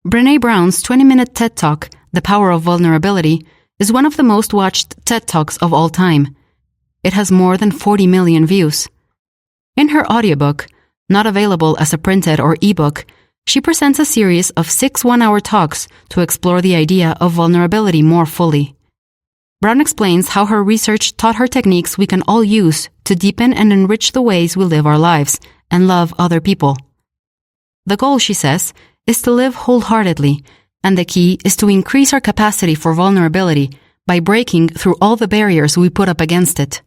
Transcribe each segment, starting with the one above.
Brené Brown's 20-minute TED Talk, The Power of Vulnerability, is one of the most watched TED Talks of all time. It has more than 40 million views. In her audiobook, not available as a printed or ebook, she presents a series of 6 one-hour talks to explore the idea of vulnerability more fully. Brown explains how her research taught her techniques we can all use to deepen and enrich the ways we live our lives and love other people. The goal, she says, is to live wholeheartedly, and the key is to increase our capacity for vulnerability by breaking through all the barriers we put up against it.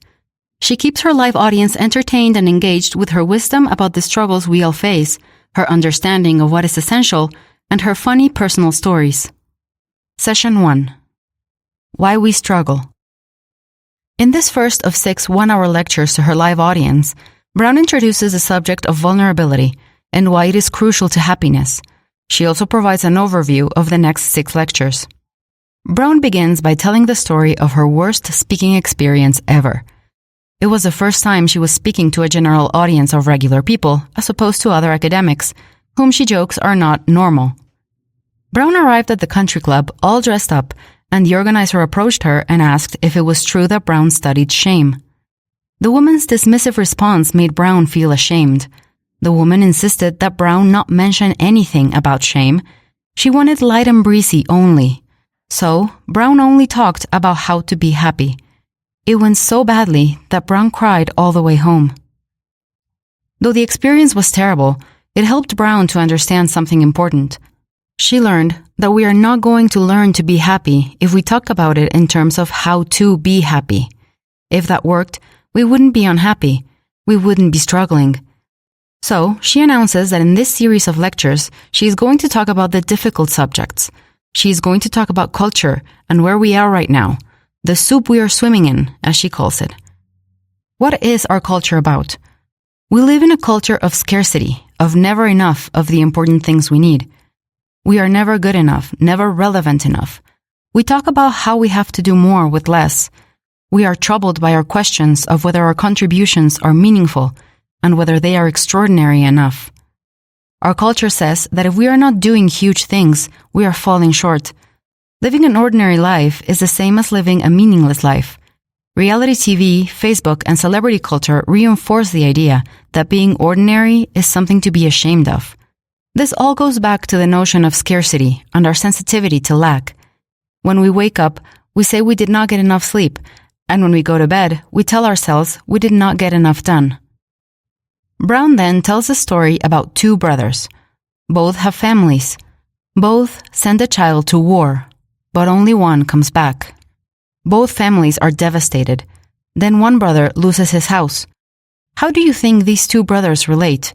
She keeps her live audience entertained and engaged with her wisdom about the struggles we all face, her understanding of what is essential, and her funny personal stories. Session 1. Why we struggle. In this first of 6 one-hour lectures to her live audience, Brown introduces the subject of vulnerability and why it is crucial to happiness. She also provides an overview of the next 6 lectures. Brown begins by telling the story of her worst speaking experience ever. It was the first time she was speaking to a general audience of regular people, as opposed to other academics, whom she jokes are not normal. Brown arrived at the country club all dressed up, and the organizer approached her and asked if it was true that Brown studied shame. The woman's dismissive response made Brown feel ashamed. The woman insisted that Brown not mention anything about shame. She wanted light and breezy only. So, Brown only talked about how to be happy. It went so badly that Brown cried all the way home. Though the experience was terrible, it helped Brown to understand something important. She learned that we are not going to learn to be happy if we talk about it in terms of how to be happy. If that worked, we wouldn't be unhappy. We wouldn't be struggling. So, she announces that in this series of lectures, she is going to talk about the difficult subjects. She is going to talk about culture and where we are right now, the soup we are swimming in, as she calls it. What is our culture about? We live in a culture of scarcity, of never enough of the important things we need. We are never good enough, never relevant enough. We talk about how we have to do more with less. We are troubled by our questions of whether our contributions are meaningful and whether they are extraordinary enough. Our culture says that if we are not doing huge things, we are falling short. Living an ordinary life is the same as living a meaningless life. Reality TV, Facebook, and celebrity culture reinforce the idea that being ordinary is something to be ashamed of. This all goes back to the notion of scarcity and our sensitivity to lack. When we wake up, we say we did not get enough sleep, and when we go to bed, we tell ourselves we did not get enough done. Brown then tells a story about 2 brothers. Both have families. Both send a child to war, but only one comes back. Both families are devastated. Then one brother loses his house. How do you think these 2 brothers relate?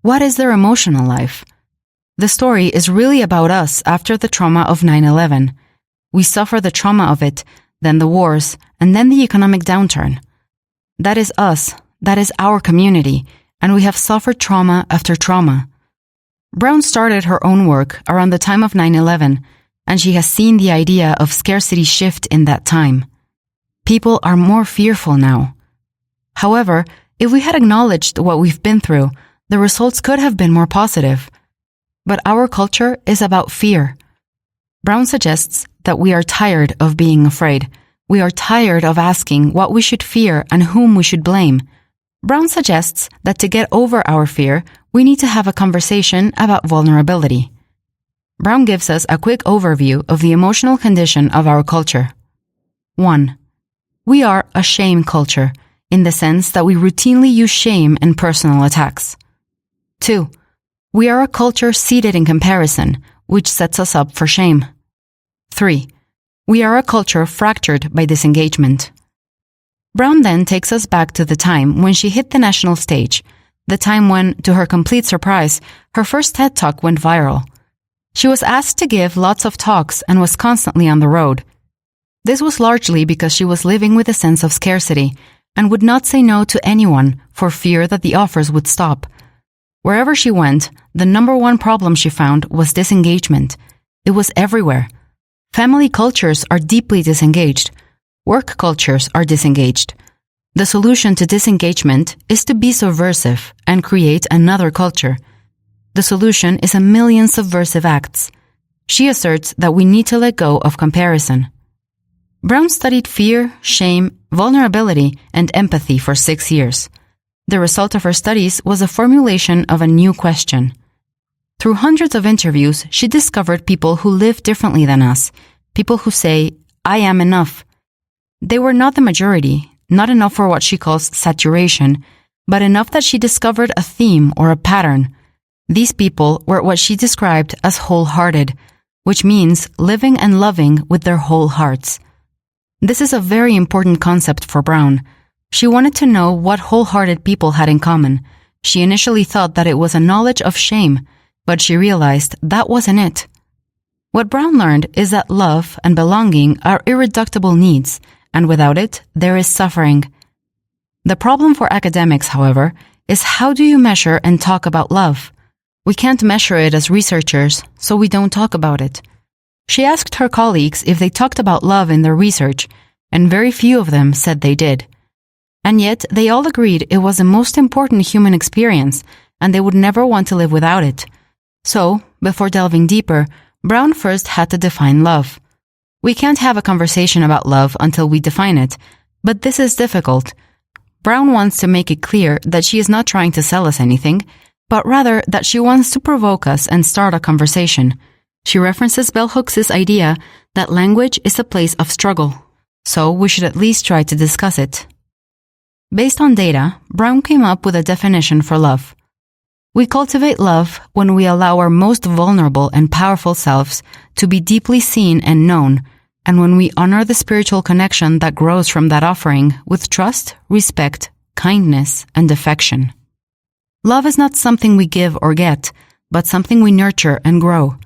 What is their emotional life? The story is really about us after the trauma of 9/11. We suffer the trauma of it, then the wars, and then the economic downturn. That is us. That is our community. And we have suffered trauma after trauma. Brown started her own work around the time of 9/11, and she has seen the idea of scarcity shift in that time. People are more fearful now. However, if we had acknowledged what we've been through, the results could have been more positive. But our culture is about fear. Brown suggests that we are tired of being afraid. We are tired of asking what we should fear and whom we should blame. Brown suggests that to get over our fear, we need to have a conversation about vulnerability. Brown gives us a quick overview of the emotional condition of our culture. 1. We are a shame culture, in the sense that we routinely use shame in personal attacks. 2. We are a culture seated in comparison, which sets us up for shame. 3. We are a culture fractured by disengagement. Brown then takes us back to the time when she hit the national stage, the time when, to her complete surprise, her first TED Talk went viral. She was asked to give lots of talks and was constantly on the road. This was largely because she was living with a sense of scarcity and would not say no to anyone for fear that the offers would stop. Wherever she went, the number one problem she found was disengagement. It was everywhere. Family cultures are deeply disengaged. Work cultures are disengaged. The solution to disengagement is to be subversive and create another culture. The solution is a million subversive acts. She asserts that we need to let go of comparison. Brown studied fear, shame, vulnerability, and empathy for 6 years. The result of her studies was a formulation of a new question. Through hundreds of interviews, she discovered people who live differently than us, people who say, "I am enough." They were not the majority, not enough for what she calls saturation, but enough that she discovered a theme or a pattern. These people were what she described as wholehearted, which means living and loving with their whole hearts. This is a very important concept for Brown. She wanted to know what wholehearted people had in common. She initially thought that it was a knowledge of shame, but she realized that wasn't it. What Brown learned is that love and belonging are irreducible needs, and without it, there is suffering. The problem for academics, however, is how do you measure and talk about love? We can't measure it as researchers, so we don't talk about it. She asked her colleagues if they talked about love in their research, and very few of them said they did. And yet, they all agreed it was the most important human experience, and they would never want to live without it. So, before delving deeper, Brown first had to define love. We can't have a conversation about love until we define it, but this is difficult. Brown wants to make it clear that she is not trying to sell us anything, but rather that she wants to provoke us and start a conversation. She references Bell Hooks' idea that language is a place of struggle, so we should at least try to discuss it. Based on data, Brown came up with a definition for love. We cultivate love when we allow our most vulnerable and powerful selves to be deeply seen and known, and when we honor the spiritual connection that grows from that offering with trust, respect, kindness, and affection. Love is not something we give or get, but something we nurture and grow.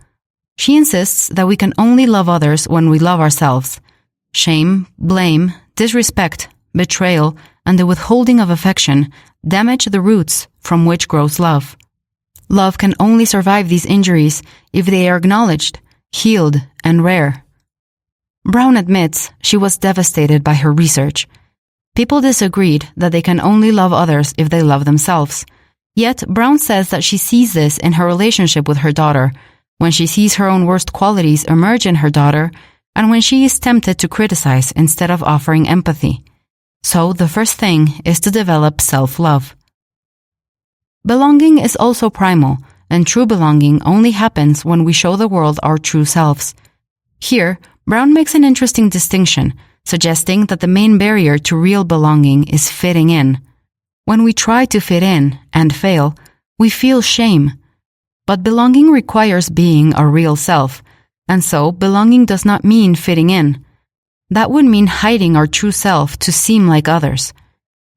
She insists that we can only love others when we love ourselves. Shame, blame, disrespect, betrayal, and the withholding of affection damage the roots from which grows love. Love can only survive these injuries if they are acknowledged, healed, and rare. Brown admits she was devastated by her research. People disagreed that they can only love others if they love themselves. Yet, Brown says that she sees this in her relationship with her daughter, when she sees her own worst qualities emerge in her daughter, and when she is tempted to criticize instead of offering empathy. So, the first thing is to develop self-love. Belonging is also primal, and true belonging only happens when we show the world our true selves. Here, Brown makes an interesting distinction, suggesting that the main barrier to real belonging is fitting in. When we try to fit in and fail, we feel shame. But belonging requires being our real self, and so belonging does not mean fitting in. That would mean hiding our true self to seem like others.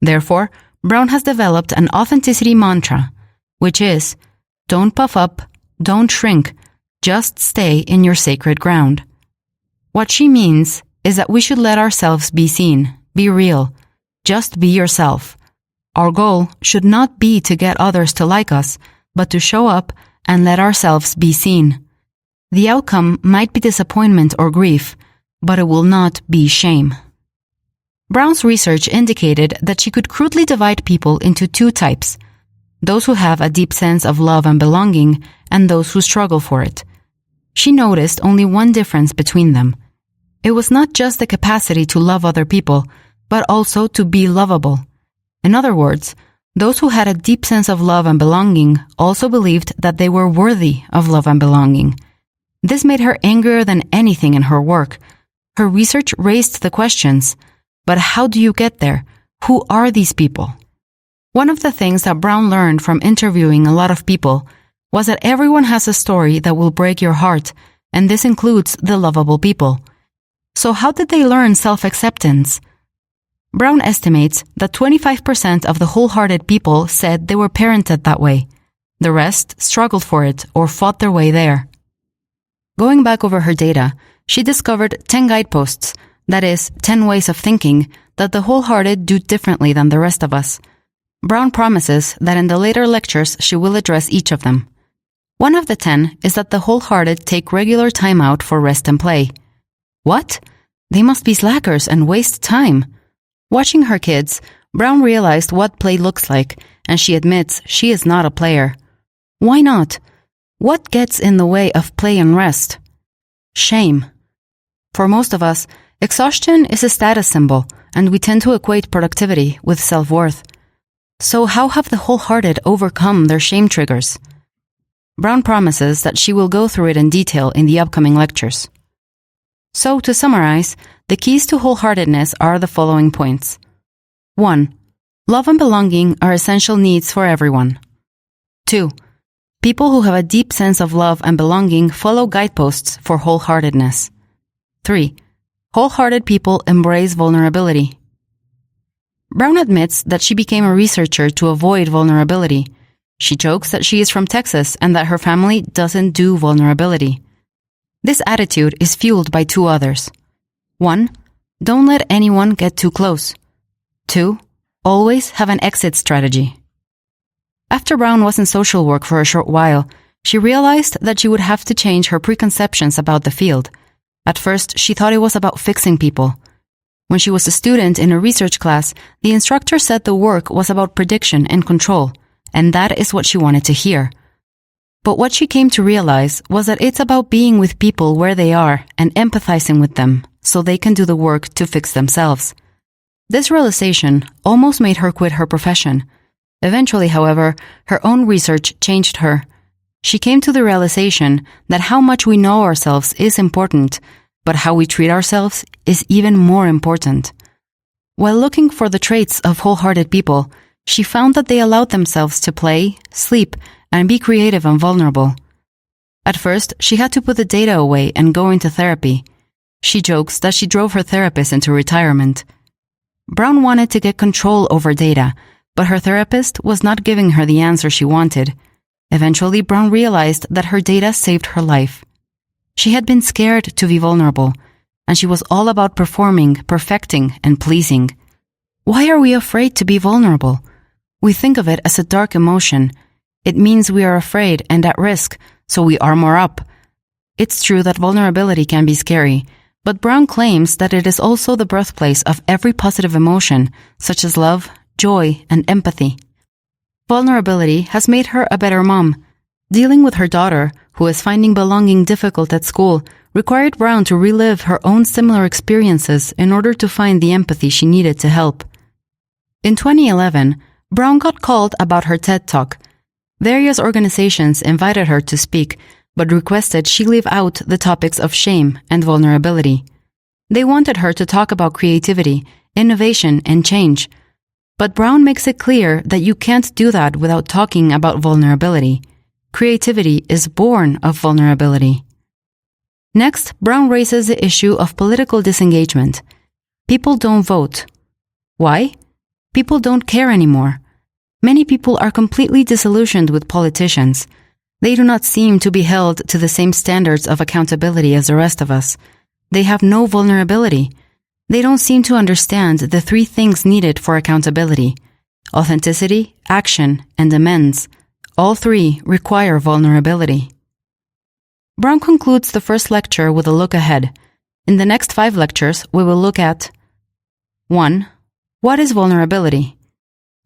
Therefore, Brown has developed an authenticity mantra, which is, don't puff up, don't shrink, just stay in your sacred ground. What she means is that we should let ourselves be seen, be real, just be yourself. Our goal should not be to get others to like us, but to show up and let ourselves be seen. The outcome might be disappointment or grief, but it will not be shame. Brown's research indicated that she could crudely divide people into two types: those who have a deep sense of love and belonging, and those who struggle for it. She noticed only one difference between them. It was not just the capacity to love other people, but also to be lovable. In other words, those who had a deep sense of love and belonging also believed that they were worthy of love and belonging. This made her angrier than anything in her work. Her research raised the questions, but how do you get there? Who are these people? One of the things that Brown learned from interviewing a lot of people was that everyone has a story that will break your heart, and this includes the lovable people. So how did they learn self-acceptance? Brown estimates that 25% of the wholehearted people said they were parented that way. The rest struggled for it or fought their way there. Going back over her data, she discovered 10 guideposts, that is, 10 ways of thinking that the wholehearted do differently than the rest of us. Brown promises that in the later lectures she will address each of them. One of the 10 is that the wholehearted take regular time out for rest and play. What? They must be slackers and waste time. Watching her kids, Brown realized what play looks like, and she admits she is not a player. Why not? What gets in the way of play and rest? Shame. For most of us, exhaustion is a status symbol, and we tend to equate productivity with self-worth. So how have the wholehearted overcome their shame triggers? Brown promises that she will go through it in detail in the upcoming lectures. So, to summarize, the keys to wholeheartedness are the following points. 1. Love and belonging are essential needs for everyone. 2. People who have a deep sense of love and belonging follow guideposts for wholeheartedness. 3. Wholehearted people embrace vulnerability. Brown admits that she became a researcher to avoid vulnerability. She jokes that she is from Texas and that her family doesn't do vulnerability. This attitude is fueled by 2 others. 1. Don't let anyone get too close. 2. Always have an exit strategy. After Brown was in social work for a short while, she realized that she would have to change her preconceptions about the field. At first, she thought it was about fixing people. When she was a student in a research class, the instructor said the work was about prediction and control, and that is what she wanted to hear. But what she came to realize was that it's about being with people where they are and empathizing with them so they can do the work to fix themselves. This realization almost made her quit her profession. Eventually, however, her own research changed her. She came to the realization that how much we know ourselves is important, but how we treat ourselves is even more important. While looking for the traits of wholehearted people, she found that they allowed themselves to play, sleep, and be creative and vulnerable. At first, she had to put the data away and go into therapy. She jokes that she drove her therapist into retirement. Brown wanted to get control over data, but her therapist was not giving her the answer she wanted. Eventually, Brown realized that her data saved her life. She had been scared to be vulnerable, and she was all about performing, perfecting, and pleasing. Why are we afraid to be vulnerable? We think of it as a dark emotion. It means we are afraid and at risk, so we armor up. It's true that vulnerability can be scary, but Brown claims that it is also the birthplace of every positive emotion, such as love, joy, and empathy. Vulnerability has made her a better mom. Dealing with her daughter, who is finding belonging difficult at school, required Brown to relive her own similar experiences in order to find the empathy she needed to help. In 2011, Brown got called about her TED Talk. Various organizations invited her to speak, but requested she leave out the topics of shame and vulnerability. They wanted her to talk about creativity, innovation, and change. But Brown makes it clear that you can't do that without talking about vulnerability. Creativity is born of vulnerability. Next, Brown raises the issue of political disengagement. People don't vote. Why? People don't care anymore. Many people are completely disillusioned with politicians. They do not seem to be held to the same standards of accountability as the rest of us. They have no vulnerability. They don't seem to understand the 3 things needed for accountability: authenticity, action, and amends. All 3 require vulnerability. Brown concludes the first lecture with a look ahead. In the next 5 lectures, we will look at 1. What is vulnerability?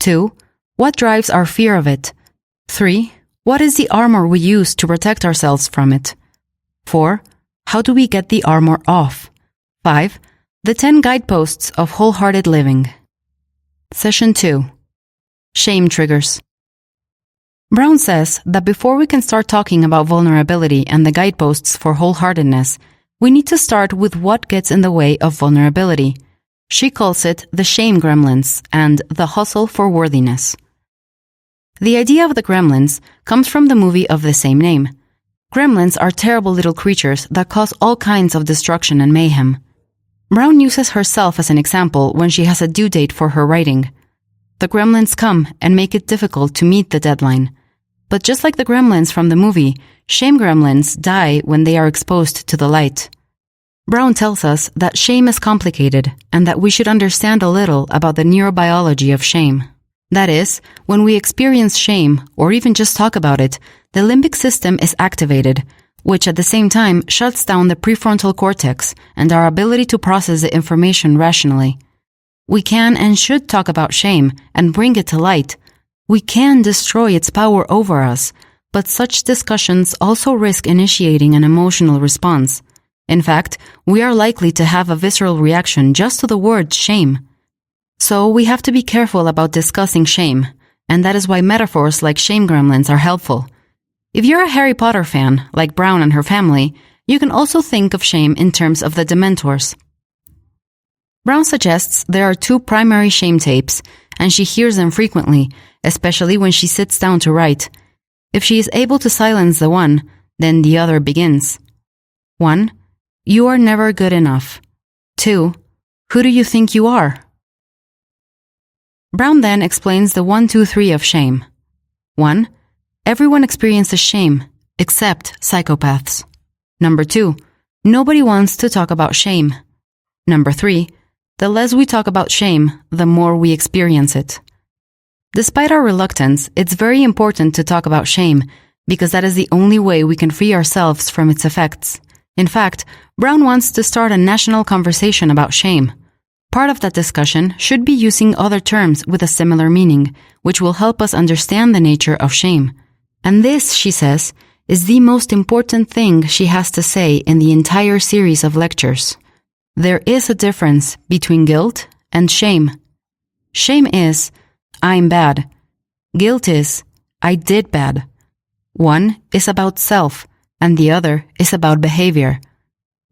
2. What drives our fear of it? 3. What is the armor we use to protect ourselves from it? 4. How do we get the armor off? 5. The 10 guideposts of wholehearted living. Session 2. Shame triggers. Brown says that before we can start talking about vulnerability and the guideposts for wholeheartedness, we need to start with what gets in the way of vulnerability. She calls it the shame gremlins and the hustle for worthiness. The idea of the gremlins comes from the movie of the same name. Gremlins are terrible little creatures that cause all kinds of destruction and mayhem. Brown uses herself as an example when she has a due date for her writing. The gremlins come and make it difficult to meet the deadline. But just like the gremlins from the movie, shame gremlins die when they are exposed to the light. Brown tells us that shame is complicated and that we should understand a little about the neurobiology of shame. That is, when we experience shame, or even just talk about it, the limbic system is activated, which at the same time shuts down the prefrontal cortex and our ability to process the information rationally. We can and should talk about shame and bring it to light. We can destroy its power over us, but such discussions also risk initiating an emotional response. In fact, we are likely to have a visceral reaction just to the word shame. So we have to be careful about discussing shame, and that is why metaphors like shame gremlins are helpful. If you're a Harry Potter fan, like Brown and her family, you can also think of shame in terms of the Dementors. Brown suggests there are 2 primary shame tapes, and she hears them frequently, especially when she sits down to write. If she is able to silence the one, then the other begins. 1. You are never good enough. 2. Who do you think you are? Brown then explains the 1, 2, 3 of shame. 1. Everyone experiences shame, except psychopaths. Number 2. Nobody wants to talk about shame. Number 3. The less we talk about shame, the more we experience it. Despite our reluctance, it's very important to talk about shame, because that is the only way we can free ourselves from its effects. In fact, Brown wants to start a national conversation about shame. Part of that discussion should be using other terms with a similar meaning, which will help us understand the nature of shame. And this, she says, is the most important thing she has to say in the entire series of lectures. There is a difference between guilt and shame. Shame is, I'm bad. Guilt is, I did bad. One is about self, and the other is about behavior.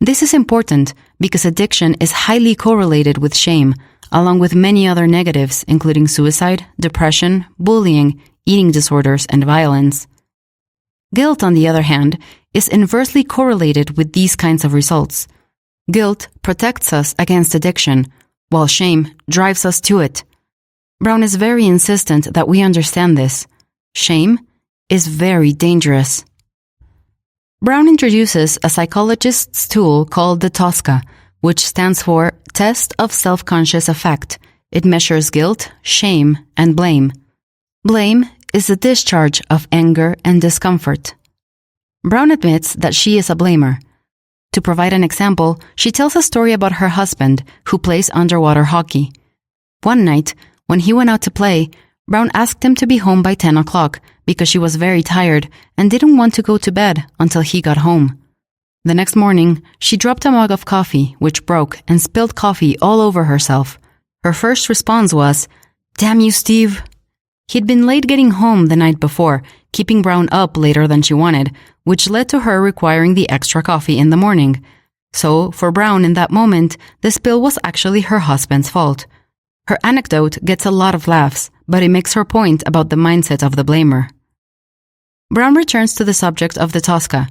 This is important because addiction is highly correlated with shame, along with many other negatives, including suicide, depression, bullying, eating disorders, and violence. Guilt, on the other hand, is inversely correlated with these kinds of results. Guilt protects us against addiction, while shame drives us to it. Brown is very insistent that we understand this. Shame is very dangerous. Brown introduces a psychologist's tool called the TOSCA, which stands for Test of Self-Conscious Affect. It measures guilt, shame, and blame. Blame is the discharge of anger and discomfort. Brown admits that she is a blamer. To provide an example, she tells a story about her husband, who plays underwater hockey. One night, when he went out to play, Brown asked him to be home by 10 o'clock because she was very tired and didn't want to go to bed until he got home. The next morning, she dropped a mug of coffee, which broke, and spilled coffee all over herself. Her first response was, "Damn you, Steve." He'd been late getting home the night before, keeping Brown up later than she wanted, which led to her requiring the extra coffee in the morning. So, for Brown in that moment, the spill was actually her husband's fault. Her anecdote gets a lot of laughs, but it makes her point about the mindset of the blamer. Brown returns to the subject of the TOSCA.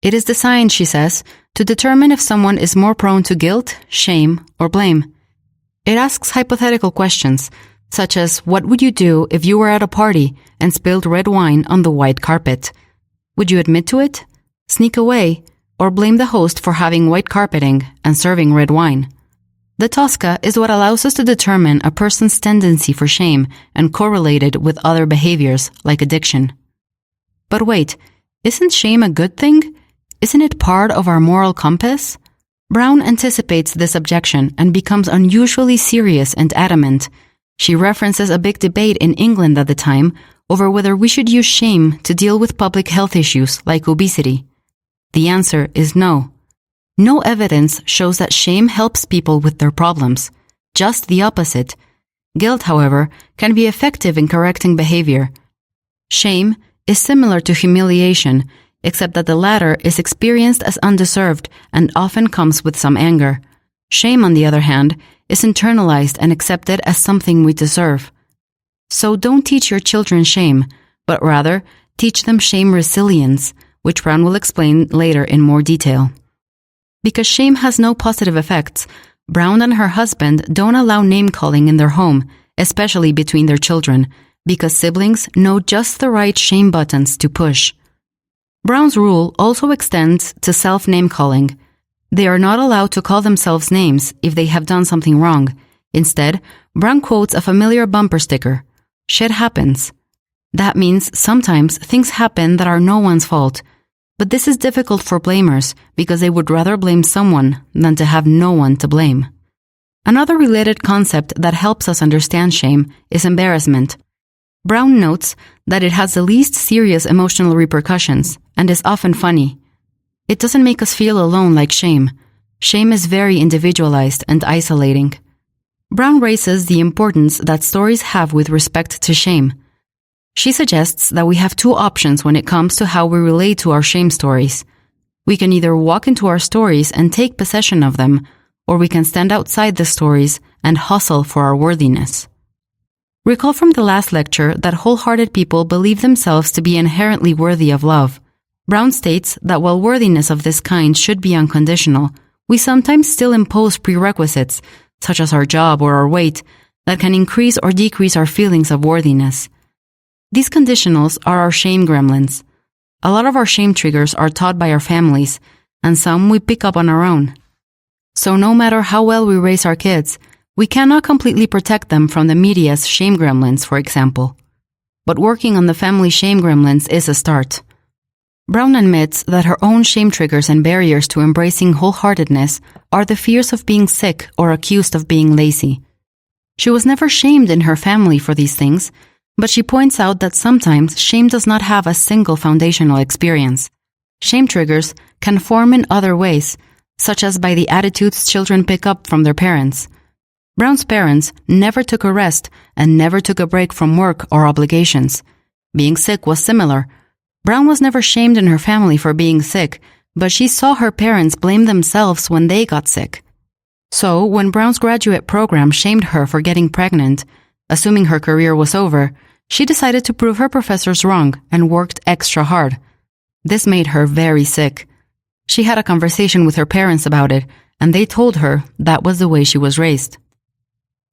It is designed, she says, to determine if someone is more prone to guilt, shame, or blame. It asks hypothetical questions, such as what would you do if you were at a party and spilled red wine on the white carpet? Would you admit to it, sneak away, or blame the host for having white carpeting and serving red wine? The TOSCA is what allows us to determine a person's tendency for shame and correlate it with other behaviors like addiction. But wait, isn't shame a good thing? Isn't it part of our moral compass? Brown anticipates this objection and becomes unusually serious and adamant. She references a big debate in England at the time over whether we should use shame to deal with public health issues like obesity. The answer is no. No evidence shows that shame helps people with their problems. Just the opposite. Guilt, however, can be effective in correcting behavior. Shame is similar to humiliation, except that the latter is experienced as undeserved and often comes with some anger. Shame, on the other hand, is internalized and accepted as something we deserve. So don't teach your children shame, but rather teach them shame resilience, which Brown will explain later in more detail. Because shame has no positive effects, Brown and her husband don't allow name-calling in their home, especially between their children, because siblings know just the right shame buttons to push. Brown's rule also extends to self-name-calling. They are not allowed to call themselves names if they have done something wrong. Instead, Brown quotes a familiar bumper sticker, "Shit happens." That means sometimes things happen that are no one's fault. But this is difficult for blamers because they would rather blame someone than to have no one to blame. Another related concept that helps us understand shame is embarrassment. Brown notes that it has the least serious emotional repercussions and is often funny. It doesn't make us feel alone like shame. Shame is very individualized and isolating. Brown raises the importance that stories have with respect to shame. She suggests that we have two options when it comes to how we relate to our shame stories. We can either walk into our stories and take possession of them, or we can stand outside the stories and hustle for our worthiness. Recall from the last lecture that wholehearted people believe themselves to be inherently worthy of love. Brown states that while worthiness of this kind should be unconditional, we sometimes still impose prerequisites, such as our job or our weight, that can increase or decrease our feelings of worthiness. These conditionals are our shame gremlins. A lot of our shame triggers are taught by our families, and some we pick up on our own. So no matter how well we raise our kids, we cannot completely protect them from the media's shame gremlins, for example. But working on the family shame gremlins is a start. Brown admits that her own shame triggers and barriers to embracing wholeheartedness are the fears of being sick or accused of being lazy. She was never shamed in her family for these things, but she points out that sometimes shame does not have a single foundational experience. Shame triggers can form in other ways, such as by the attitudes children pick up from their parents. Brown's parents never took a rest and never took a break from work or obligations. Being sick was similar. Brown was never shamed in her family for being sick, but she saw her parents blame themselves when they got sick. So, when Brown's graduate program shamed her for getting pregnant, assuming her career was over, she decided to prove her professors wrong and worked extra hard. This made her very sick. She had a conversation with her parents about it, and they told her that was the way she was raised.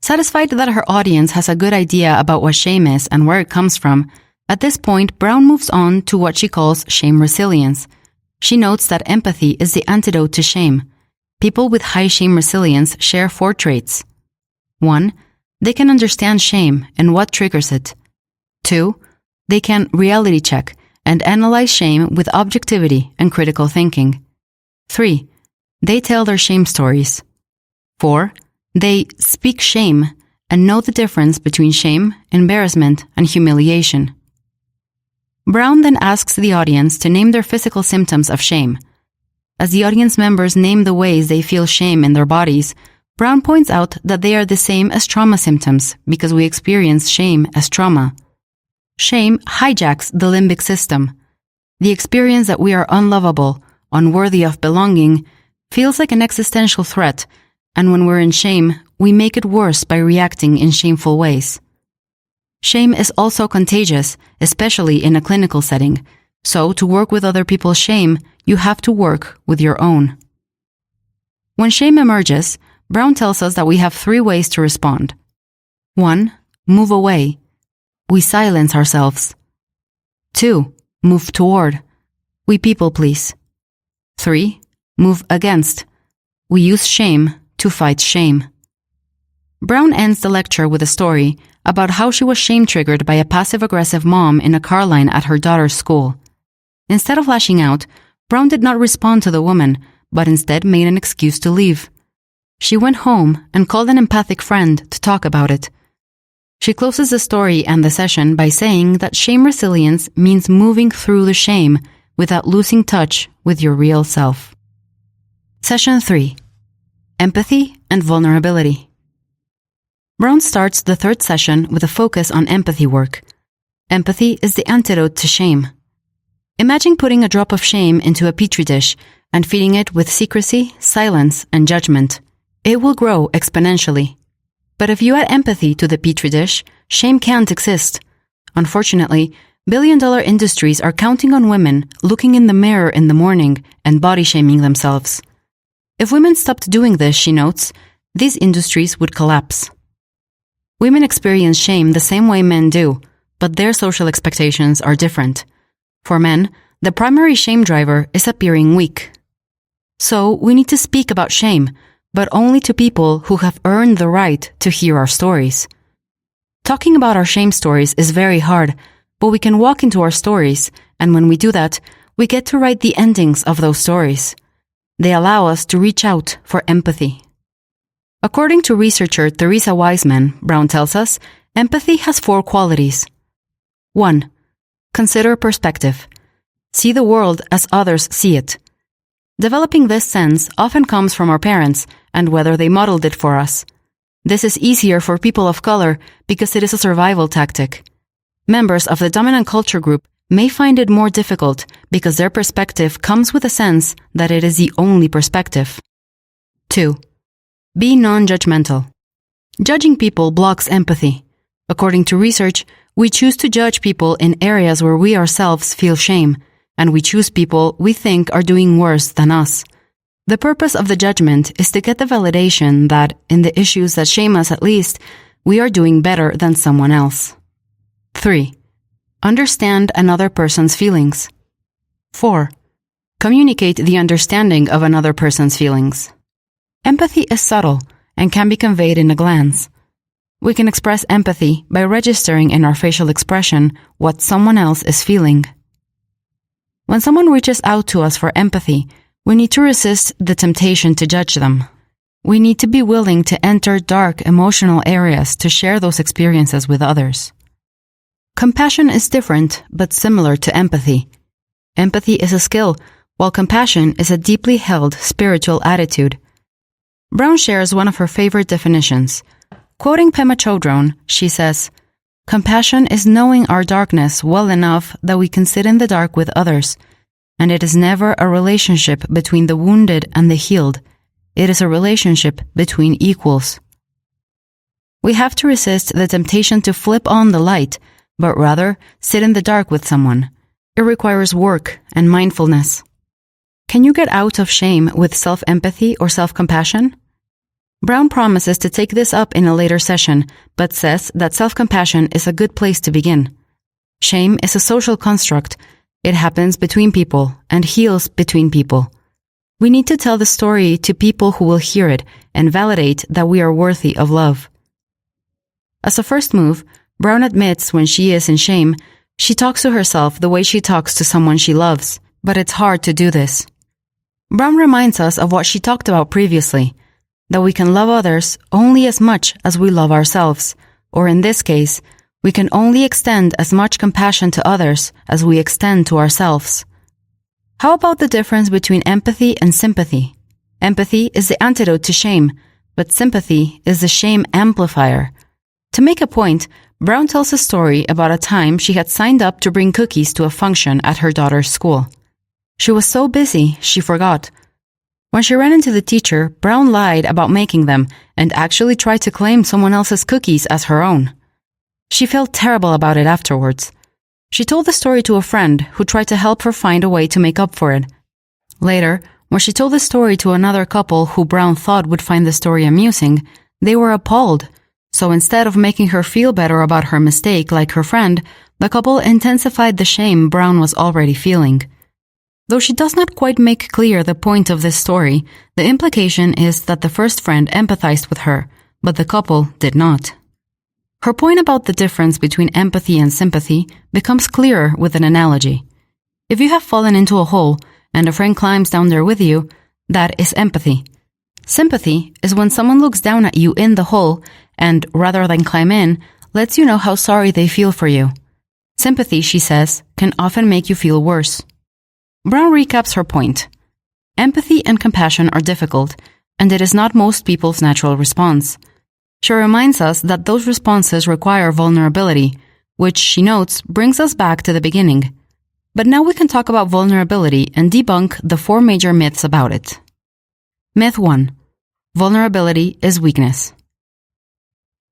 Satisfied that her audience has a good idea about what shame is and where it comes from, at this point, Brown moves on to what she calls shame resilience. She notes that empathy is the antidote to shame. People with high shame resilience share 4 traits. 1. They can understand shame and what triggers it. 2. They can reality check and analyze shame with objectivity and critical thinking. 3. They tell their shame stories. 4. They speak shame and know the difference between shame, embarrassment, and humiliation. Brown then asks the audience to name their physical symptoms of shame. As the audience members name the ways they feel shame in their bodies, Brown points out that they are the same as trauma symptoms because we experience shame as trauma. Shame hijacks the limbic system. The experience that we are unlovable, unworthy of belonging, feels like an existential threat, and when we're in shame, we make it worse by reacting in shameful ways. Shame is also contagious, especially in a clinical setting, so to work with other people's shame, you have to work with your own. When shame emerges, Brown tells us that we have 3 ways to respond. 1. Move away. We silence ourselves. 2. Move toward. We people please. 3. Move against. We use shame to fight shame. Brown ends the lecture with a story about how she was shame-triggered by a passive-aggressive mom in a car line at her daughter's school. Instead of lashing out, Brown did not respond to the woman, but instead made an excuse to leave. She went home and called an empathic friend to talk about it. She closes the story and the session by saying that shame resilience means moving through the shame without losing touch with your real self. Session 3. Empathy and vulnerability. Brown starts the 3rd session with a focus on empathy work. Empathy is the antidote to shame. Imagine putting a drop of shame into a petri dish and feeding it with secrecy, silence, and judgment. It will grow exponentially. But if you add empathy to the petri dish, shame can't exist. Unfortunately, billion-dollar industries are counting on women looking in the mirror in the morning and body-shaming themselves. If women stopped doing this, she notes, these industries would collapse. Women experience shame the same way men do, but their social expectations are different. For men, the primary shame driver is appearing weak. So, we need to speak about shame, but only to people who have earned the right to hear our stories. Talking about our shame stories is very hard, but we can walk into our stories, and when we do that, we get to write the endings of those stories. They allow us to reach out for empathy. According to researcher Theresa Wiseman, Brown tells us, empathy has 4 qualities. 1. Consider perspective. See the world as others see it. Developing this sense often comes from our parents and whether they modeled it for us. This is easier for people of color because it is a survival tactic. Members of the dominant culture group may find it more difficult because their perspective comes with a sense that it is the only perspective. 2. Be non-judgmental. Judging people blocks empathy. According to research, we choose to judge people in areas where we ourselves feel shame, and we choose people we think are doing worse than us. The purpose of the judgment is to get the validation that, in the issues that shame us at least, we are doing better than someone else. 3. Understand another person's feelings. 4. Communicate the understanding of another person's feelings. Empathy is subtle and can be conveyed in a glance. We can express empathy by registering in our facial expression what someone else is feeling. When someone reaches out to us for empathy, we need to resist the temptation to judge them. We need to be willing to enter dark emotional areas to share those experiences with others. Compassion is different but similar to empathy. Empathy is a skill, while compassion is a deeply held spiritual attitude. Brown shares one of her favorite definitions. Quoting Pema Chodron, she says, "Compassion is knowing our darkness well enough that we can sit in the dark with others, and it is never a relationship between the wounded and the healed. It is a relationship between equals." We have to resist the temptation to flip on the light, but rather sit in the dark with someone. It requires work and mindfulness. Can you get out of shame with self-empathy or self-compassion? Brown promises to take this up in a later session, but says that self-compassion is a good place to begin. Shame is a social construct. It happens between people and heals between people. We need to tell the story to people who will hear it and validate that we are worthy of love. As a first move, Brown admits when she is in shame, she talks to herself the way she talks to someone she loves, but it's hard to do this. Brown reminds us of what she talked about previously, that we can love others only as much as we love ourselves, or in this case, we can only extend as much compassion to others as we extend to ourselves. How about the difference between empathy and sympathy? Empathy is the antidote to shame, but sympathy is the shame amplifier. To make a point, Brown tells a story about a time she had signed up to bring cookies to a function at her daughter's school. She was so busy, she forgot. When she ran into the teacher, Brown lied about making them and actually tried to claim someone else's cookies as her own. She felt terrible about it afterwards. She told the story to a friend who tried to help her find a way to make up for it. Later, when she told the story to another couple who Brown thought would find the story amusing, they were appalled. So instead of making her feel better about her mistake like her friend, the couple intensified the shame Brown was already feeling. Though she does not quite make clear the point of this story, the implication is that the first friend empathized with her, but the couple did not. Her point about the difference between empathy and sympathy becomes clearer with an analogy. If you have fallen into a hole and a friend climbs down there with you, that is empathy. Sympathy is when someone looks down at you in the hole and, rather than climb in, lets you know how sorry they feel for you. Sympathy, she says, can often make you feel worse. Brown recaps her point. Empathy and compassion are difficult, and it is not most people's natural response. She reminds us that those responses require vulnerability, which, she notes, brings us back to the beginning. But now we can talk about vulnerability and debunk the 4 major myths about it. Myth 1. Vulnerability is weakness.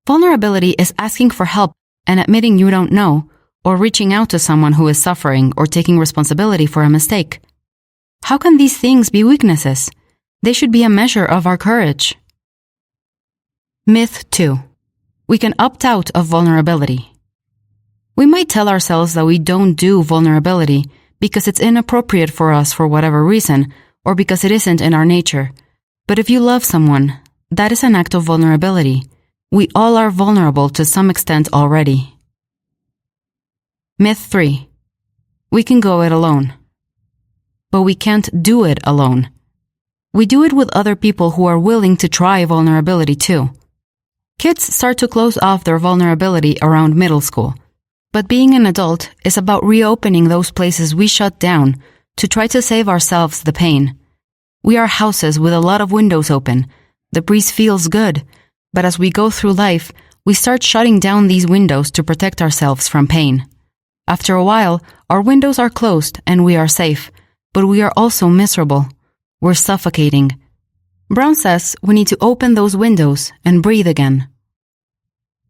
Vulnerability is asking for help and admitting you don't know, or reaching out to someone who is suffering or taking responsibility for a mistake. How can these things be weaknesses? They should be a measure of our courage. Myth 2. We can opt out of vulnerability. We might tell ourselves that we don't do vulnerability because it's inappropriate for us for whatever reason, or because it isn't in our nature. But if you love someone, that is an act of vulnerability. We all are vulnerable to some extent already. Myth 3. We can go it alone. But we can't do it alone. We do it with other people who are willing to try vulnerability too. Kids start to close off their vulnerability around middle school. But being an adult is about reopening those places we shut down to try to save ourselves the pain. We are houses with a lot of windows open. The breeze feels good, but as we go through life, we start shutting down these windows to protect ourselves from pain. After a while, our windows are closed and we are safe, but we are also miserable. We're suffocating. Brown says we need to open those windows and breathe again.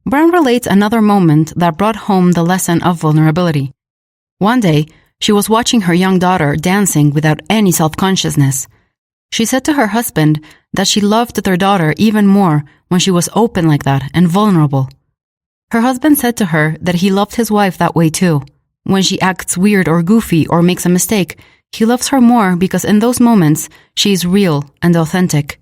Brown relates another moment that brought home the lesson of vulnerability. One day, she was watching her young daughter dancing without any self-consciousness. She said to her husband that she loved their daughter even more when she was open like that and vulnerable. Her husband said to her that he loved his wife that way too. When she acts weird or goofy or makes a mistake, he loves her more because in those moments, she is real and authentic.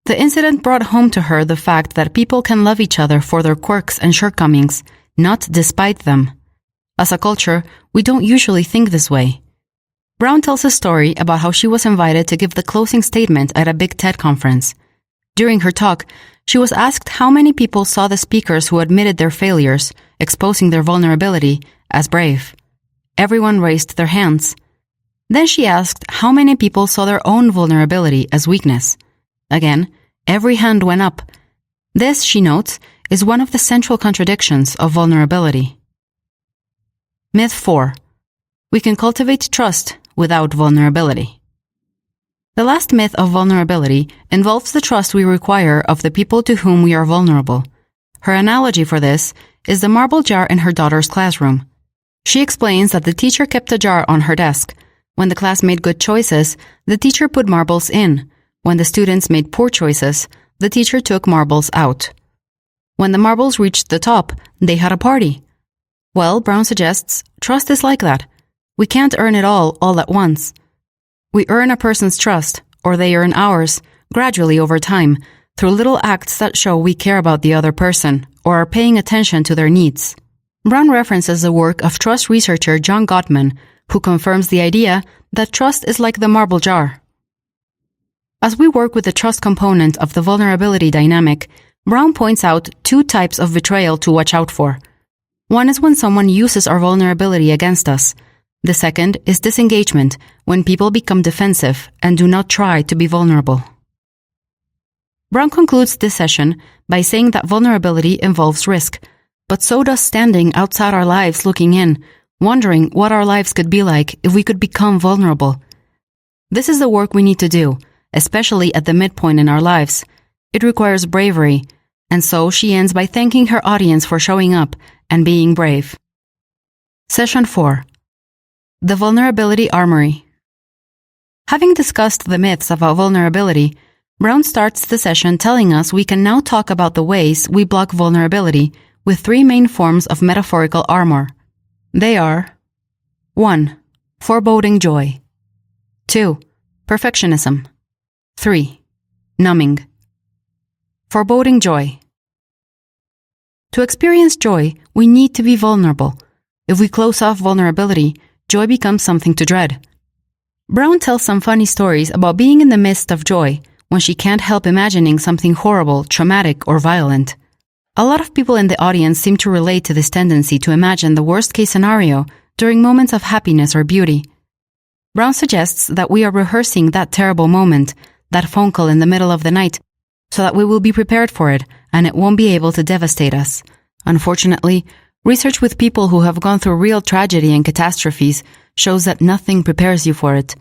The incident brought home to her the fact that people can love each other for their quirks and shortcomings, not despite them. As a culture, we don't usually think this way. Brown tells a story about how she was invited to give the closing statement at a big TED conference. During her talk, she was asked how many people saw the speakers who admitted their failures, exposing their vulnerability, as brave. Everyone raised their hands. Then she asked how many people saw their own vulnerability as weakness. Again, every hand went up. This, she notes, is one of the central contradictions of vulnerability. Myth 4. We can cultivate trust without vulnerability. The last myth of vulnerability involves the trust we require of the people to whom we are vulnerable. Her analogy for this is the marble jar in her daughter's classroom. She explains that the teacher kept a jar on her desk. When the class made good choices, the teacher put marbles in. When the students made poor choices, the teacher took marbles out. When the marbles reached the top, they had a party. Well, Brown suggests, trust is like that. We can't earn it all at once. We earn a person's trust, or they earn ours, gradually over time, through little acts that show we care about the other person, or are paying attention to their needs. Brown references the work of trust researcher John Gottman, who confirms the idea that trust is like the marble jar. As we work with the trust component of the vulnerability dynamic, Brown points out 2 types of betrayal to watch out for. One is when someone uses our vulnerability against us. The second is disengagement, when people become defensive and do not try to be vulnerable. Brown concludes this session by saying that vulnerability involves risk, but so does standing outside our lives looking in, wondering what our lives could be like if we could become vulnerable. This is the work we need to do, especially at the midpoint in our lives. It requires bravery, and so she ends by thanking her audience for showing up and being brave. Session 4. The Vulnerability Armory. Having discussed the myths about vulnerability, Brown starts the session telling us we can now talk about the ways we block vulnerability with 3 main forms of metaphorical armor. They are 1. Foreboding joy. 2. Perfectionism. 3. Numbing. Foreboding joy. To experience joy, we need to be vulnerable. If we close off vulnerability, joy becomes something to dread. Brown tells some funny stories about being in the midst of joy when she can't help imagining something horrible, traumatic, or violent. A lot of people in the audience seem to relate to this tendency to imagine the worst-case scenario during moments of happiness or beauty. Brown suggests that we are rehearsing that terrible moment, that phone call in the middle of the night, so that we will be prepared for it and it won't be able to devastate us. Unfortunately, research with people who have gone through real tragedy and catastrophes shows that nothing prepares you for it.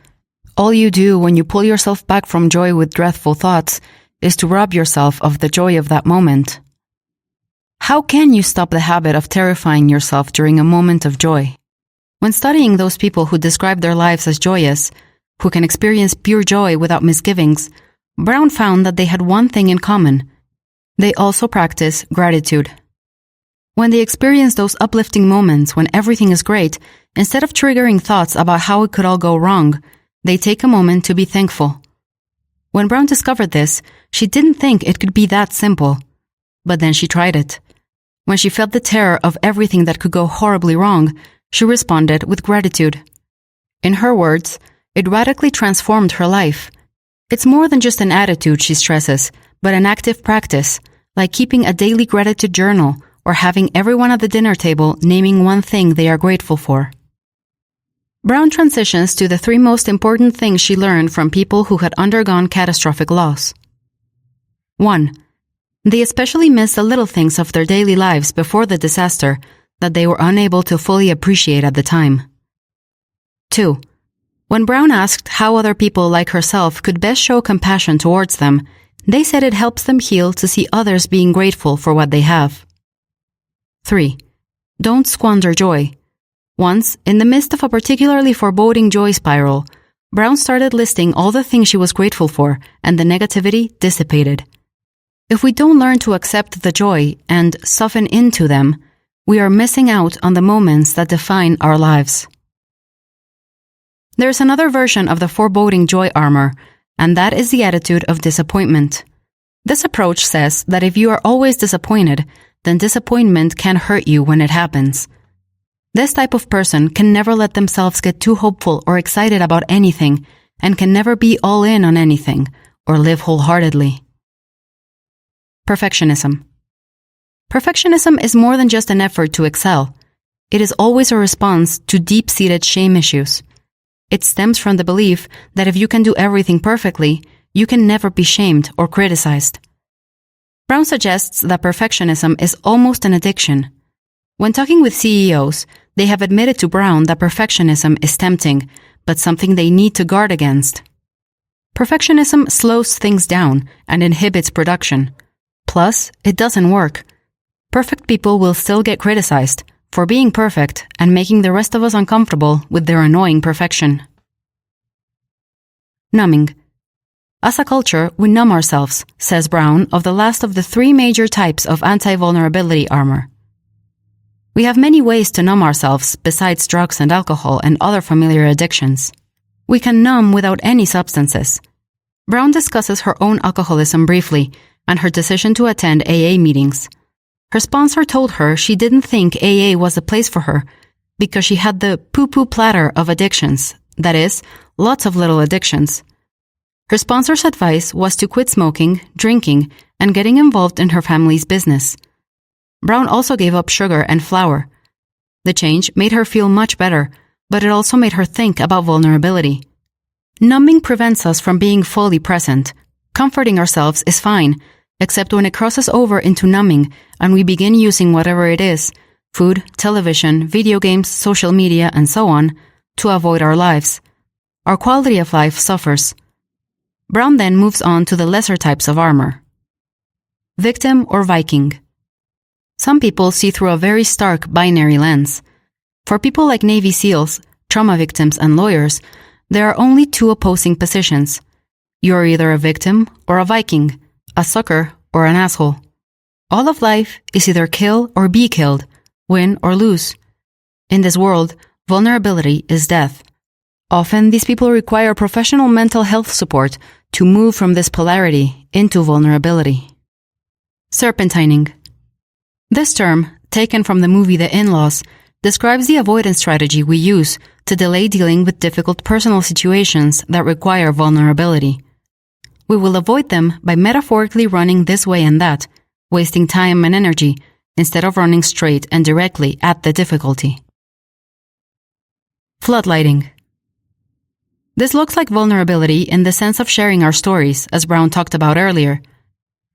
All you do when you pull yourself back from joy with dreadful thoughts is to rob yourself of the joy of that moment. How can you stop the habit of terrifying yourself during a moment of joy? When studying those people who describe their lives as joyous, who can experience pure joy without misgivings, Brown found that they had one thing in common. They also practice gratitude. When they experience those uplifting moments when everything is great, instead of triggering thoughts about how it could all go wrong, they take a moment to be thankful. When Brown discovered this, she didn't think it could be that simple. But then she tried it. When she felt the terror of everything that could go horribly wrong, she responded with gratitude. In her words, it radically transformed her life. It's more than just an attitude, she stresses, but an active practice, like keeping a daily gratitude journal or having everyone at the dinner table naming one thing they are grateful for. Brown transitions to the 3 most important things she learned from people who had undergone catastrophic loss. 1. They especially miss the little things of their daily lives before the disaster that they were unable to fully appreciate at the time. 2. When Brown asked how other people like herself could best show compassion towards them, they said it helps them heal to see others being grateful for what they have. 3. Don't squander joy. Once, in the midst of a particularly foreboding joy spiral, Brown started listing all the things she was grateful for, and the negativity dissipated. If we don't learn to accept the joy and soften into them, we are missing out on the moments that define our lives. There's another version of the foreboding joy armor, and that is the attitude of disappointment. This approach says that if you are always disappointed, then disappointment can hurt you when it happens. This type of person can never let themselves get too hopeful or excited about anything, and can never be all in on anything or live wholeheartedly. Perfectionism. Perfectionism is more than just an effort to excel. It is always a response to deep-seated shame issues. It stems from the belief that if you can do everything perfectly, you can never be shamed or criticized. Brown suggests that perfectionism is almost an addiction. When talking with CEOs, they have admitted to Brown that perfectionism is tempting, but something they need to guard against. Perfectionism slows things down and inhibits production. Plus, it doesn't work. Perfect people will still get criticized for being perfect and making the rest of us uncomfortable with their annoying perfection. Numbing. As a culture, we numb ourselves, says Brown, of the last of the 3 major types of anti-vulnerability armor. We have many ways to numb ourselves besides drugs and alcohol and other familiar addictions. We can numb without any substances. Brown discusses her own alcoholism briefly and her decision to attend AA meetings. Her sponsor told her she didn't think AA was the place for her because she had the poo-poo platter of addictions, that is, lots of little addictions. Her sponsor's advice was to quit smoking, drinking, and getting involved in her family's business. Brown also gave up sugar and flour. The change made her feel much better, but it also made her think about vulnerability. Numbing prevents us from being fully present. Comforting ourselves is fine, except when it crosses over into numbing and we begin using whatever it is, food, television, video games, social media, and so on, to avoid our lives. Our quality of life suffers. Brown then moves on to the lesser types of armor. Victim or Viking. Some people see through a very stark binary lens. For people like Navy SEALs, trauma victims, and lawyers, there are only 2 opposing positions. You are either a victim or a Viking, a sucker or an asshole. All of life is either kill or be killed, win or lose. In this world, vulnerability is death. Often, these people require professional mental health support to move from this polarity into vulnerability. Serpentining. This term, taken from the movie The In-Laws, describes the avoidance strategy we use to delay dealing with difficult personal situations that require vulnerability. We will avoid them by metaphorically running this way and that, wasting time and energy, instead of running straight and directly at the difficulty. Floodlighting. This looks like vulnerability in the sense of sharing our stories, as Brown talked about earlier.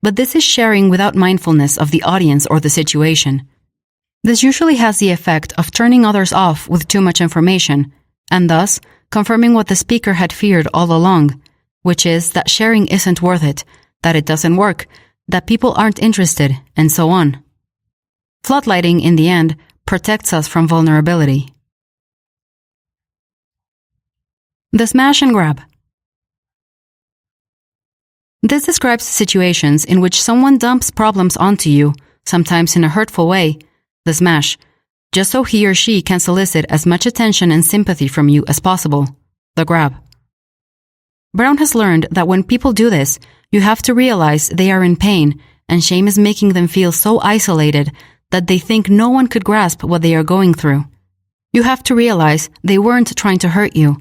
But this is sharing without mindfulness of the audience or the situation. This usually has the effect of turning others off with too much information, and thus confirming what the speaker had feared all along, which is that sharing isn't worth it, that it doesn't work, that people aren't interested, and so on. Floodlighting, in the end, protects us from vulnerability. The smash and grab. This describes situations in which someone dumps problems onto you, sometimes in a hurtful way, the smash, just so he or she can solicit as much attention and sympathy from you as possible, the grab. Brown has learned that when people do this, you have to realize they are in pain, and shame is making them feel so isolated that they think no one could grasp what they are going through. You have to realize they weren't trying to hurt you.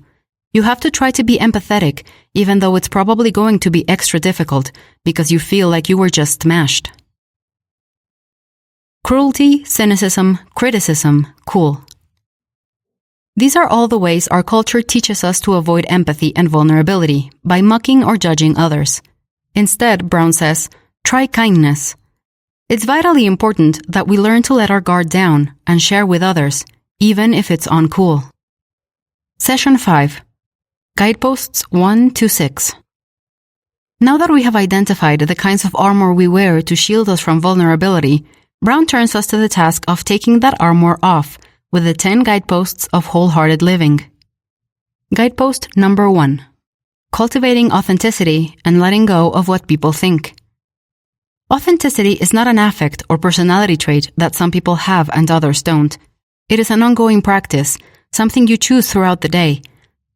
You have to try to be empathetic, even though it's probably going to be extra difficult because you feel like you were just smashed. Cruelty, cynicism, criticism, cool. These are all the ways our culture teaches us to avoid empathy and vulnerability by mocking or judging others. Instead, Brown says, try kindness. It's vitally important that we learn to let our guard down and share with others, even if it's uncool. Session 5. Guideposts 1 to 6. Now that we have identified the kinds of armor we wear to shield us from vulnerability, Brown turns us to the task of taking that armor off with the 10 guideposts of wholehearted living. Guidepost number 1. Cultivating authenticity and letting go of what people think. Authenticity is not an affect or personality trait that some people have and others don't. It is an ongoing practice, something you choose throughout the day.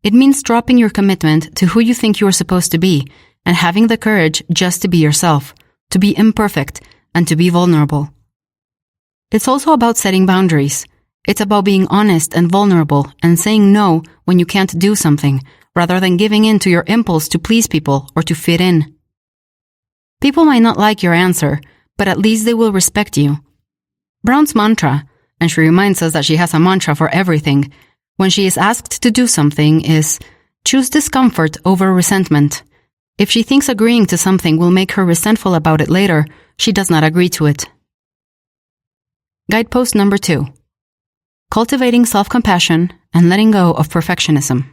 It means dropping your commitment to who you think you are supposed to be and having the courage just to be yourself, to be imperfect, and to be vulnerable. It's also about setting boundaries. It's about being honest and vulnerable and saying no when you can't do something, rather than giving in to your impulse to please people or to fit in. People might not like your answer, but at least they will respect you. Brown's mantra, and she reminds us that she has a mantra for everything, when she is asked to do something is, choose discomfort over resentment. If she thinks agreeing to something will make her resentful about it later, she does not agree to it. Guidepost number 2. Cultivating self-compassion and letting go of perfectionism.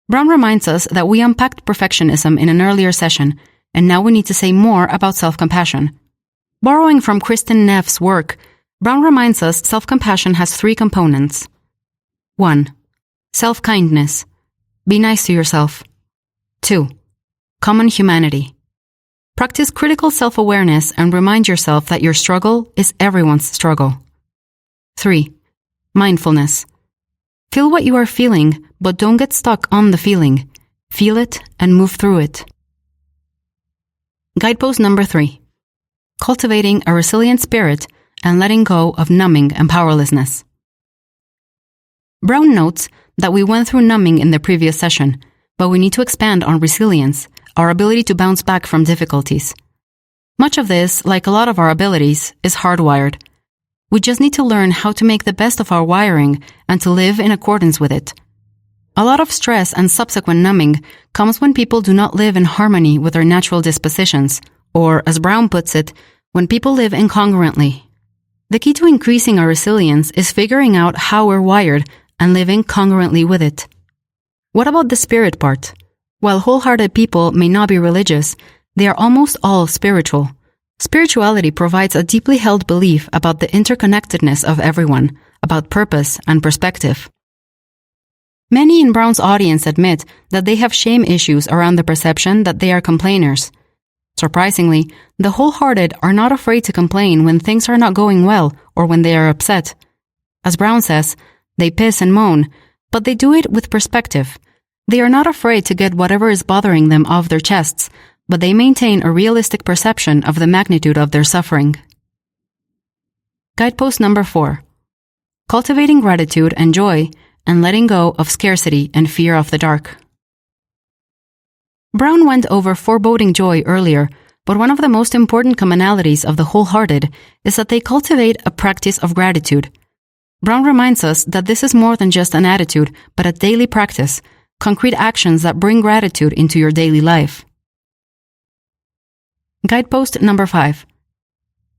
Brown reminds us that we unpacked perfectionism in an earlier session, and now we need to say more about self-compassion. Borrowing from Kristin Neff's work, Brown reminds us self-compassion has 3 components. 1. Self-kindness. Be nice to yourself. 2. Common humanity. Practice critical self-awareness and remind yourself that your struggle is everyone's struggle. 3. Mindfulness. Feel what you are feeling, but don't get stuck on the feeling. Feel it and move through it. Guidepost number 3. Cultivating a resilient spirit and letting go of numbing and powerlessness. Brown notes that we went through numbing in the previous session, but we need to expand on resilience, our ability to bounce back from difficulties. Much of this, like a lot of our abilities, is hardwired. We just need to learn how to make the best of our wiring and to live in accordance with it. A lot of stress and subsequent numbing comes when people do not live in harmony with their natural dispositions, or, as Brown puts it, when people live incongruently. The key to increasing our resilience is figuring out how we're wired and living congruently with it. What about the spirit part? While wholehearted people may not be religious, they are almost all spiritual. Spirituality provides a deeply held belief about the interconnectedness of everyone, about purpose and perspective. Many in Brown's audience admit that they have shame issues around the perception that they are complainers. Surprisingly, the wholehearted are not afraid to complain when things are not going well or when they are upset. As Brown says, they piss and moan, but they do it with perspective. They are not afraid to get whatever is bothering them off their chests, but they maintain a realistic perception of the magnitude of their suffering. Guidepost number 4. Cultivating gratitude and joy and letting go of scarcity and fear of the dark. Brown went over foreboding joy earlier, but one of the most important commonalities of the wholehearted is that they cultivate a practice of gratitude. Brown reminds us that this is more than just an attitude, but a daily practice, concrete actions that bring gratitude into your daily life. Guidepost number 5.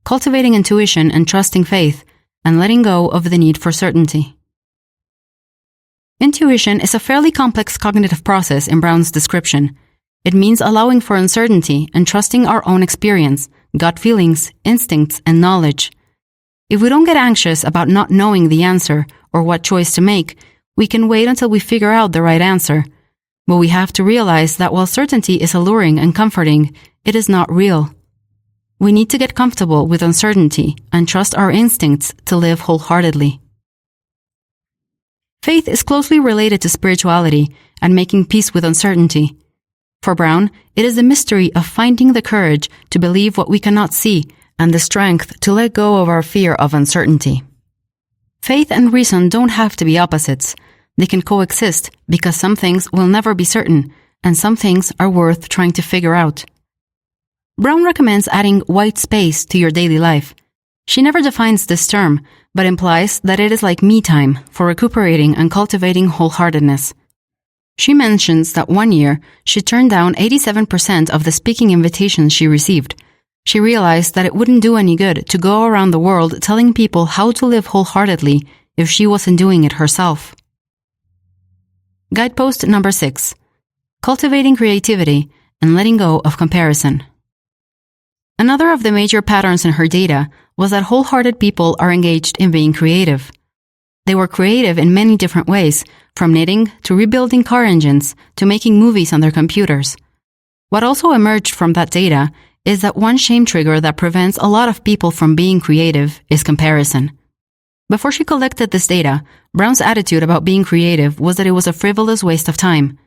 Cultivating intuition and trusting faith, and letting go of the need for certainty. Intuition is a fairly complex cognitive process in Brown's description. It means allowing for uncertainty and trusting our own experience, gut feelings, instincts, and knowledge. If we don't get anxious about not knowing the answer or what choice to make, we can wait until we figure out the right answer. But we have to realize that while certainty is alluring and comforting, it is not real. We need to get comfortable with uncertainty and trust our instincts to live wholeheartedly. Faith is closely related to spirituality and making peace with uncertainty. For Brown, it is the mystery of finding the courage to believe what we cannot see and the strength to let go of our fear of uncertainty. Faith and reason don't have to be opposites. They can coexist because some things will never be certain and some things are worth trying to figure out. Brown recommends adding white space to your daily life. She never defines this term, but implies that it is like me time for recuperating and cultivating wholeheartedness. She mentions that one year she turned down 87% of the speaking invitations she received. She realized that it wouldn't do any good to go around the world telling people how to live wholeheartedly if she wasn't doing it herself. Guidepost number 6. Cultivating creativity and letting go of comparison. Another of the major patterns in her data was that wholehearted people are engaged in being creative. They were creative in many different ways, from knitting to rebuilding car engines to making movies on their computers. What also emerged from that data is that one shame trigger that prevents a lot of people from being creative is comparison. Before she collected this data, Brown's attitude about being creative was that it was a frivolous waste of time.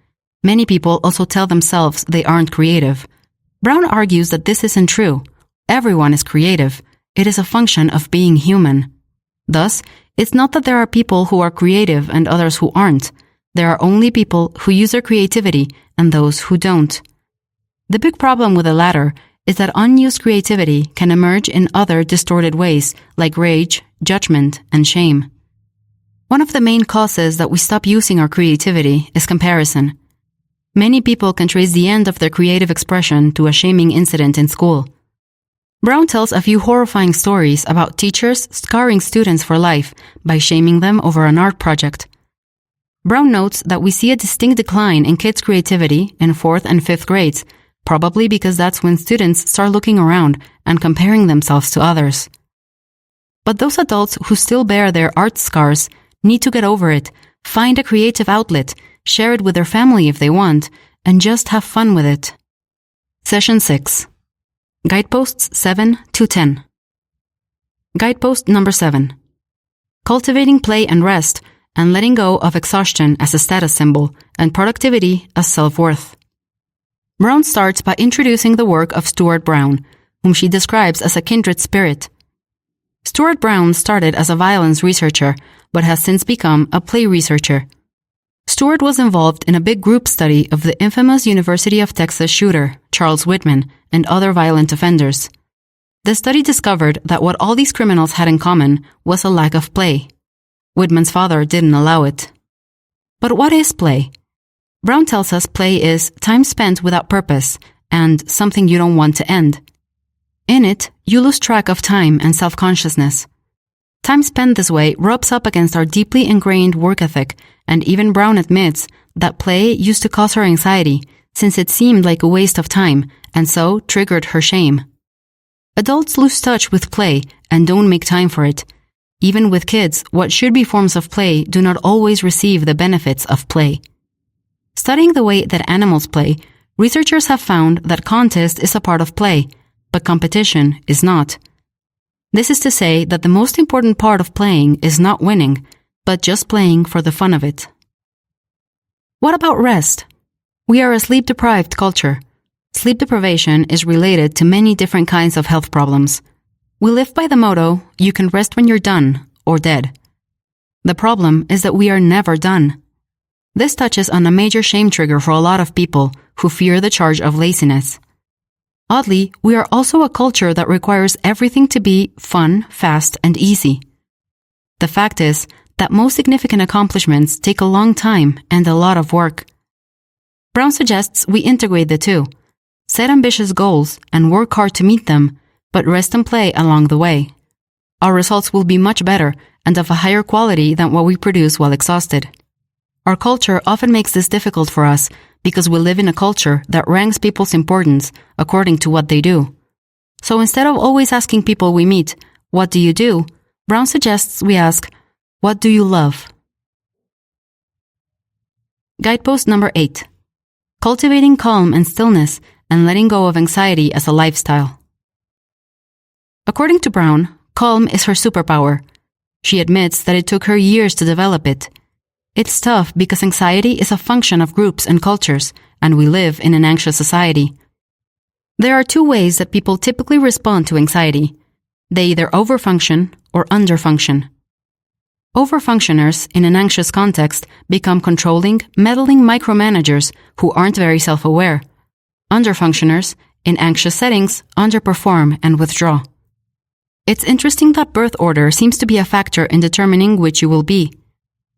Many people also tell themselves they aren't creative. Brown argues that this isn't true. Everyone is creative. It is a function of being human. Thus, it's not that there are people who are creative and others who aren't. There are only people who use their creativity and those who don't. The big problem with the latter is that unused creativity can emerge in other distorted ways like rage, judgment, and shame. One of the main causes that we stop using our creativity is comparison. Many people can trace the end of their creative expression to a shaming incident in school. Brown tells a few horrifying stories about teachers scarring students for life by shaming them over an art project. Brown notes that we see a distinct decline in kids' creativity in 4th and 5th grades, probably because that's when students start looking around and comparing themselves to others. But those adults who still bear their art scars need to get over it, find a creative outlet, share it with their family if they want, and just have fun with it. Session 6. Guideposts 7 to 10. Guidepost number 7. Cultivating play and rest and letting go of exhaustion as a status symbol and productivity as self-worth. Brown starts by introducing the work of Stuart Brown, whom she describes as a kindred spirit. Stuart Brown started as a violence researcher, but has since become a play researcher. Stuart was involved in a big group study of the infamous University of Texas shooter, Charles Whitman, and other violent offenders. The study discovered that what all these criminals had in common was a lack of play. Whitman's father didn't allow it. But what is play? Brown tells us play is time spent without purpose and something you don't want to end. In it, you lose track of time and self-consciousness. Time spent this way rubs up against our deeply ingrained work ethic, and even Brown admits that play used to cause her anxiety since it seemed like a waste of time and so triggered her shame. Adults lose touch with play and don't make time for it. Even with kids, what should be forms of play do not always receive the benefits of play. Studying the way that animals play, researchers have found that contest is a part of play, but competition is not. This is to say that the most important part of playing is not winning, but just playing for the fun of it. What about rest? We are a sleep-deprived culture. Sleep deprivation is related to many different kinds of health problems. We live by the motto, you can rest when you're done, or dead. The problem is that we are never done. This touches on a major shame trigger for a lot of people who fear the charge of laziness. Oddly, we are also a culture that requires everything to be fun, fast, and easy. The fact is that most significant accomplishments take a long time and a lot of work. Brown suggests we integrate the two, set ambitious goals and work hard to meet them, but rest and play along the way. Our results will be much better and of a higher quality than what we produce while exhausted. Our culture often makes this difficult for us because we live in a culture that ranks people's importance according to what they do. So instead of always asking people we meet, what do you do? Brown suggests we ask, what do you love? Guidepost number 8. Cultivating calm and stillness and letting go of anxiety as a lifestyle. According to Brown, calm is her superpower. She admits that it took her years to develop it. It's tough because anxiety is a function of groups and cultures, and we live in an anxious society. There are two ways that people typically respond to anxiety. They either overfunction or underfunction. Overfunctioners in an anxious context become controlling, meddling micromanagers who aren't very self-aware. Underfunctioners in anxious settings underperform and withdraw. It's interesting that birth order seems to be a factor in determining which you will be.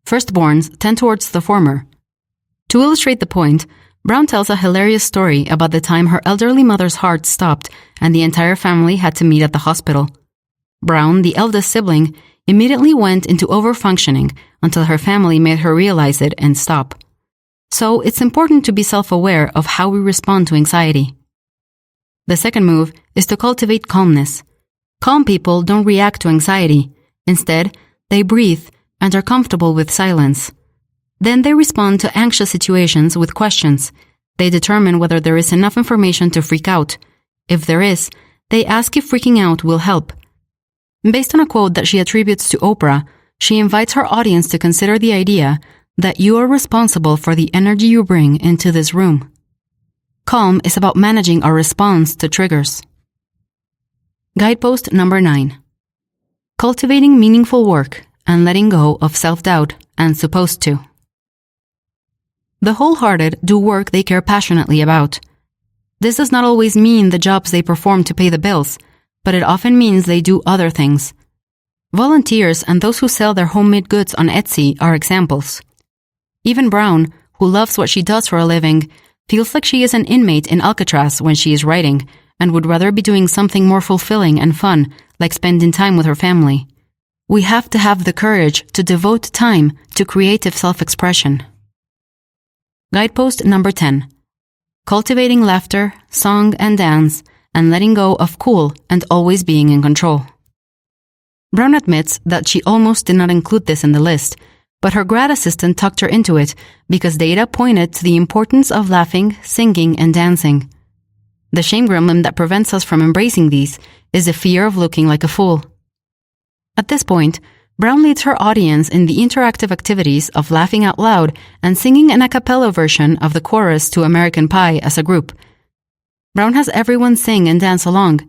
Firstborns tend towards the former. To illustrate the point, Brown tells a hilarious story about the time her elderly mother's heart stopped and the entire family had to meet at the hospital. Brown, the eldest sibling, immediately went into overfunctioning until her family made her realize it and stop. So it's important to be self-aware of how we respond to anxiety. The second move is to cultivate calmness. Calm people don't react to anxiety. Instead, they breathe and are comfortable with silence. Then they respond to anxious situations with questions. They determine whether there is enough information to freak out. If there is, they ask if freaking out will help. Based on a quote that she attributes to Oprah, she invites her audience to consider the idea that you are responsible for the energy you bring into this room. Calm is about managing our response to triggers. Guidepost number 9. Cultivating meaningful work and letting go of self-doubt and supposed to. The wholehearted do work they care passionately about. This does not always mean the jobs they perform to pay the bills, but it often means they do other things. Volunteers and those who sell their homemade goods on Etsy are examples. Even Brown, who loves what she does for a living, feels like she is an inmate in Alcatraz when she is writing, and would rather be doing something more fulfilling and fun, like spending time with her family. We have to have the courage to devote time to creative self-expression. Guidepost number 10. Cultivating laughter, song and dance, and letting go of cool and always being in control. Brown admits that she almost did not include this in the list, but her grad assistant tucked her into it because data pointed to the importance of laughing, singing, and dancing. The shame gremlin that prevents us from embracing these is the fear of looking like a fool. At this point, Brown leads her audience in the interactive activities of laughing out loud and singing an a cappella version of the chorus to American Pie as a group. Brown has everyone sing and dance along.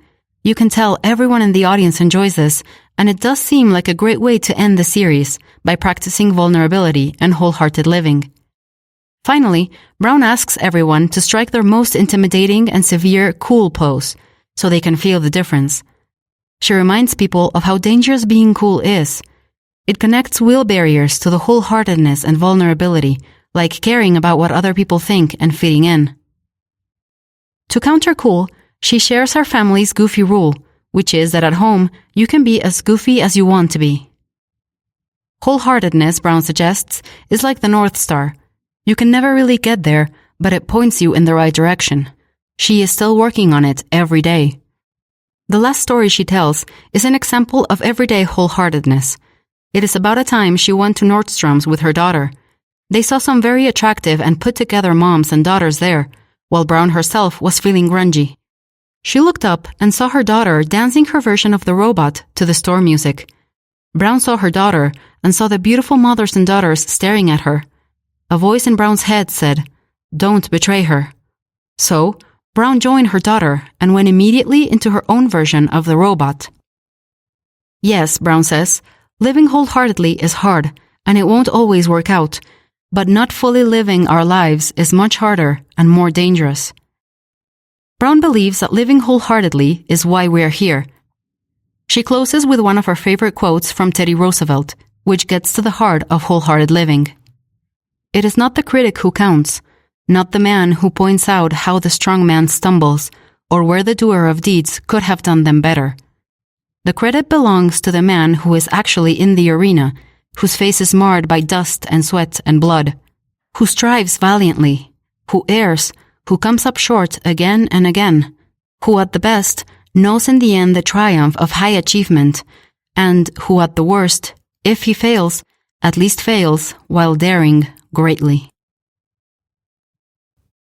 You can tell everyone in the audience enjoys this, and it does seem like a great way to end the series by practicing vulnerability and wholehearted living. Finally, Brown asks everyone to strike their most intimidating and severe cool pose so they can feel the difference. She reminds people of how dangerous being cool is. It connects will barriers to the wholeheartedness and vulnerability, like caring about what other people think and fitting in. To counter cool, she shares her family's goofy rule, which is that at home, you can be as goofy as you want to be. Wholeheartedness, Brown suggests, is like the North Star. You can never really get there, but it points you in the right direction. She is still working on it every day. The last story she tells is an example of everyday wholeheartedness. It is about a time she went to Nordstrom's with her daughter. They saw some very attractive and put-together moms and daughters there, while Brown herself was feeling grungy. She looked up and saw her daughter dancing her version of the robot to the store music. Brown saw her daughter and saw the beautiful mothers and daughters staring at her. A voice in Brown's head said, "Don't betray her." So, Brown joined her daughter and went immediately into her own version of the robot. Yes, Brown says, living wholeheartedly is hard, and it won't always work out, but not fully living our lives is much harder and more dangerous. Brown believes that living wholeheartedly is why we are here. She closes with one of her favorite quotes from Teddy Roosevelt, which gets to the heart of wholehearted living. It is not the critic who counts, not the man who points out how the strong man stumbles or where the doer of deeds could have done them better. The credit belongs to the man who is actually in the arena, whose face is marred by dust and sweat and blood, who strives valiantly, who errs, who comes up short again and again, who at the best knows in the end the triumph of high achievement, and who at the worst, if he fails, at least fails while daring greatly.